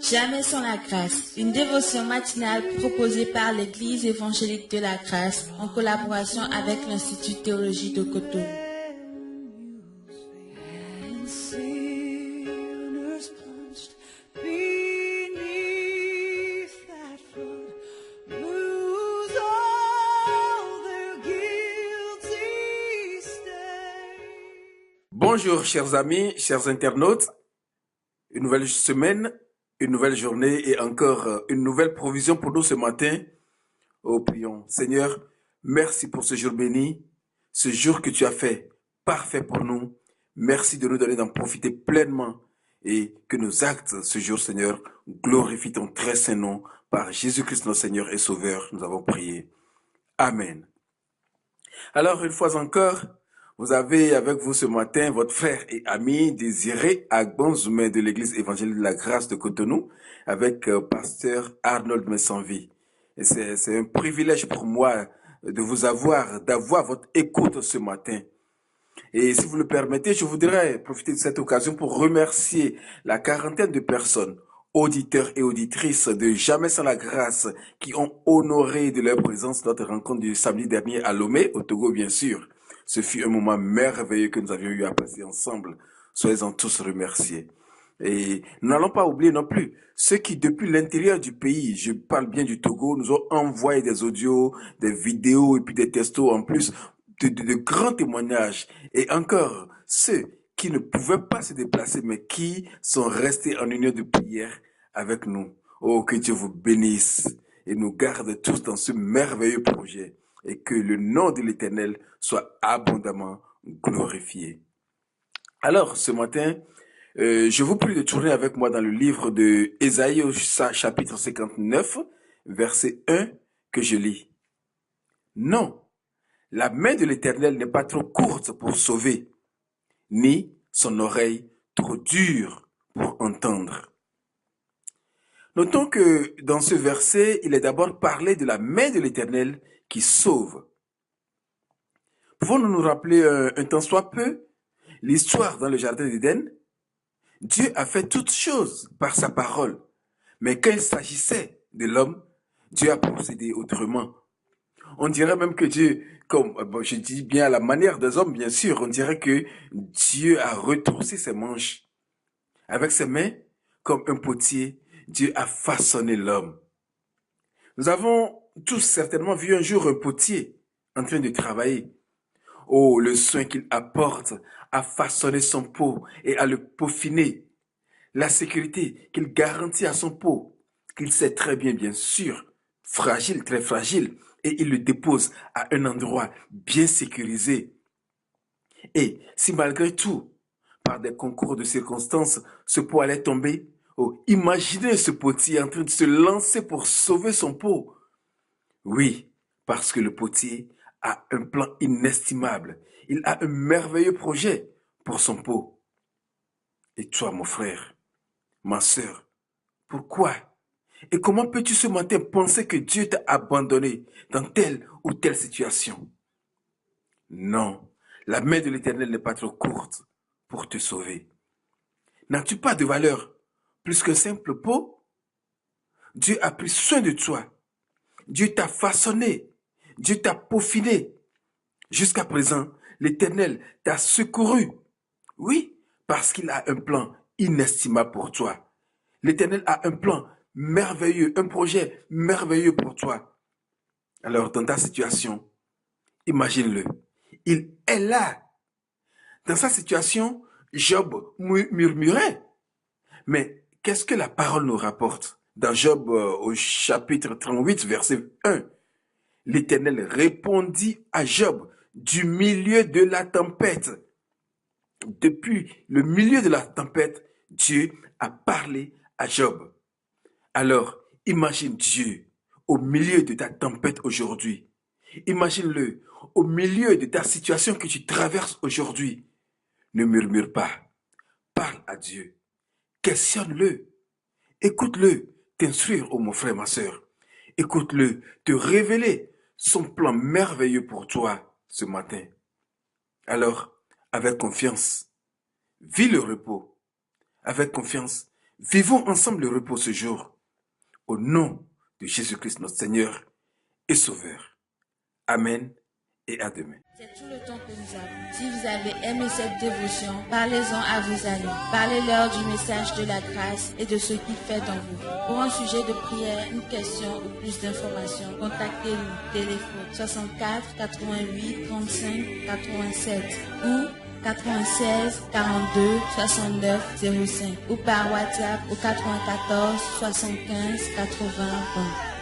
Jamais sans la grâce, une dévotion matinale proposée par l'Église évangélique de la grâce en collaboration avec l'Institut de théologie de Cotonou. Bonjour chers amis, chers internautes, une nouvelle semaine, une nouvelle journée et encore une nouvelle provision pour nous ce matin. Oh, prions. Seigneur, merci pour ce jour béni, ce jour que tu as fait parfait pour nous. Merci de nous donner d'en profiter pleinement et que nos actes ce jour, Seigneur, glorifient ton très saint nom par Jésus-Christ notre Seigneur et Sauveur. Nous avons prié. Amen. Alors, une fois encore, vous avez avec vous ce matin votre frère et ami Désiré Agbonzoumé de l'église évangélique de la grâce de Cotonou avec pasteur Arnold Messanvi. Et c'est un privilège pour moi de vous d'avoir votre écoute ce matin. Et si vous le permettez, je voudrais profiter de cette occasion pour remercier la quarantaine de personnes, auditeurs et auditrices de Jamais sans la grâce, qui ont honoré de leur présence notre rencontre du samedi dernier à Lomé, au Togo bien sûr. Ce fut un moment merveilleux que nous avions eu à passer ensemble. Soyez-en tous remerciés. Et nous n'allons pas oublier non plus ceux qui, depuis l'intérieur du pays, je parle bien du Togo, nous ont envoyé des audios, des vidéos et puis des textos en plus de grands témoignages. Et encore, ceux qui ne pouvaient pas se déplacer, mais qui sont restés en union de prière avec nous. Oh, que Dieu vous bénisse et nous garde tous dans ce merveilleux projet et que le nom de l'Éternel soit abondamment glorifié. Alors, ce matin, je vous prie de tourner avec moi dans le livre de Ésaïe au chapitre 59, verset 1, que je lis. Non, la main de l'Éternel n'est pas trop courte pour sauver, ni son oreille trop dure pour entendre. Notons que dans ce verset, il est d'abord parlé de la main de l'Éternel qui sauve. Pouvons-nous nous rappeler un tant soit peu l'histoire dans le jardin d'Éden? Dieu a fait toutes choses par sa parole, mais quand il s'agissait de l'homme, Dieu a procédé autrement. On dirait même que Dieu, je dis bien à la manière des hommes, bien sûr, on dirait que Dieu a retroussé ses manches. Avec ses mains, comme un potier, Dieu a façonné l'homme. Nous avons tous certainement vu un jour un potier en train de travailler. Oh, le soin qu'il apporte à façonner son pot et à le peaufiner. La sécurité qu'il garantit à son pot, qu'il sait très bien sûr, fragile, très fragile, et il le dépose à un endroit bien sécurisé. Et si malgré tout, par des concours de circonstances, ce pot allait tomber, oh, imaginez ce potier en train de se lancer pour sauver son pot. Oui, parce que le potier a un plan inestimable. Il a un merveilleux projet pour son pot. Et toi, mon frère, ma sœur, pourquoi? Et comment peux-tu ce matin penser que Dieu t'a abandonné dans telle ou telle situation? Non, la main de l'Éternel n'est pas trop courte pour te sauver. N'as-tu pas de valeur plus qu'un simple pot? Dieu a pris soin de toi. Dieu t'a façonné. Dieu t'a peaufiné. Jusqu'à présent, l'Éternel t'a secouru. Oui, parce qu'il a un plan inestimable pour toi. L'Éternel a un plan merveilleux, un projet merveilleux pour toi. Alors, dans ta situation, imagine-le. Il est là. Dans sa situation, Job murmurait. Mais qu'est-ce que la parole nous rapporte? Dans Job au chapitre 38, verset 1, l'Éternel répondit à Job du milieu de la tempête. Depuis le milieu de la tempête, Dieu a parlé à Job. Alors, imagine Dieu au milieu de ta tempête aujourd'hui. Imagine-le au milieu de ta situation que tu traverses aujourd'hui. Ne murmure pas. Parle à Dieu. Questionne-le. Écoute-le t'instruire, oh mon frère, ma sœur. Écoute-le te révéler son plan merveilleux pour toi ce matin. Alors, avec confiance, vis le repos. avec confiance. Vivons ensemble le repos ce jour. Au nom de Jésus-Christ, notre Seigneur et Sauveur. Amen et à demain. C'est tout le temps que nous avons. Si vous avez aimé cette dévotion, parlez-en à vos amis. Parlez-leur du message de la grâce et de ce qu'il fait dans vous. Pour un sujet de prière, une question ou plus d'informations, contactez-nous. Téléphone 64 88 35 87 ou 96 42 69 05 ou par WhatsApp au 94 75 80 20.